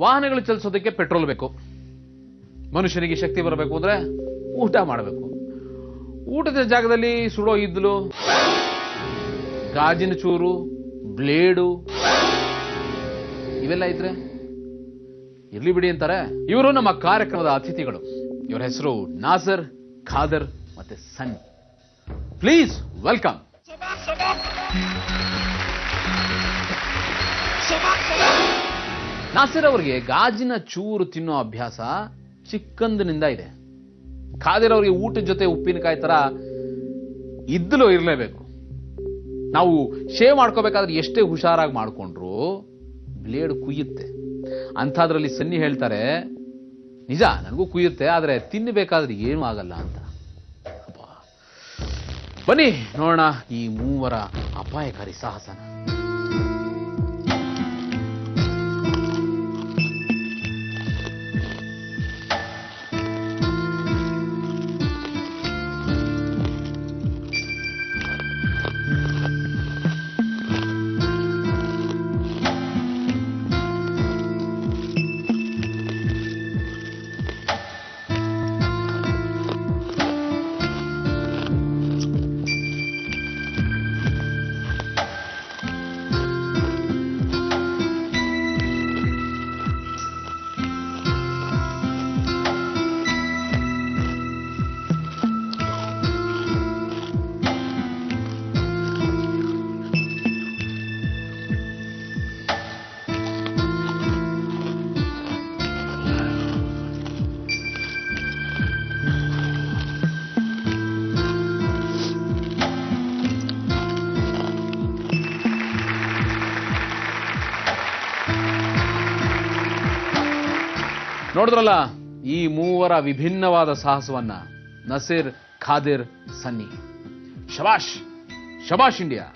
ವಾಹನಗಳು ಚಲಿಸೋದಕ್ಕೆ ಪೆಟ್ರೋಲ್ ಬೇಕು. ಮನುಷ್ಯನಿಗೆ ಶಕ್ತಿ ಬರಬೇಕು ಅಂದ್ರೆ ಊಟ ಮಾಡಬೇಕು. ಊಟದ ಜಾಗದಲ್ಲಿ ಸುಡೋ ಇದ್ಲು, ಗಾಜಿನ ಚೂರು, ಬ್ಲೇಡು ಇವೆಲ್ಲ ಇದ್ರೆ ಇರ್ಲಿ ಬಿಡಿ ಅಂತಾರೆ. ಇವರು ನಮ್ಮ ಕಾರ್ಯಕ್ರಮದ ಅತಿಥಿಗಳು. ಇವರ ಹೆಸರು ನಾಸರ್, ಖಾದರ್ ಮತ್ತೆ ಸನ್ನಿ. Please welcome. ನಾಸರ್ ಅವರಿಗೆ ಗಾಜಿನ ಚೂರು ತಿನ್ನೋ ಅಭ್ಯಾಸ ಚಿಕ್ಕಂದಿನಿಂದ ಇದೆ. ಖಾದರ್ ಅವರಿಗೆ ಊಟದ ಜೊತೆ ಉಪ್ಪಿನಕಾಯಿ ತರ ಇದ್ದಲು ಇರಲೇಬೇಕು. ನಾವು ಶೇವ್ ಮಾಡ್ಕೋಬೇಕಾದ್ರೆ ಎಷ್ಟೇ ಹುಷಾರಾಗಿ ಮಾಡ್ಕೊಂಡ್ರು ಬ್ಲೇಡ್ ಕುಯ್ಯುತ್ತೆ. ಅಂಥದ್ರಲ್ಲಿ ಸನ್ನಿ ಹೇಳ್ತಾರೆ, ನಿಜ ನನಗೂ ಕುಯ್ಯುತ್ತೆ, ಆದರೆ ತಿನ್ನಬೇಕಾದ್ರೆ ಏನೂ ಆಗಲ್ಲ ಅಂತ. ಬನ್ನಿ ನೋಡೋಣ ಈ ಮೂವರ ಅಪಾಯಕಾರಿ ಸಾಹಸನ. ನೋಡಿದ್ರಲ್ಲ ಈ ಮೂವರ ವಿಭಿನ್ನವಾದ ಸಾಹಸವನ್ನ. ನಸೀರ್, ಖಾದಿರ್, ಸನ್ನಿ. ಶಬಾಷ್ ಶಬಾಷ್ ಇಂಡಿಯಾ.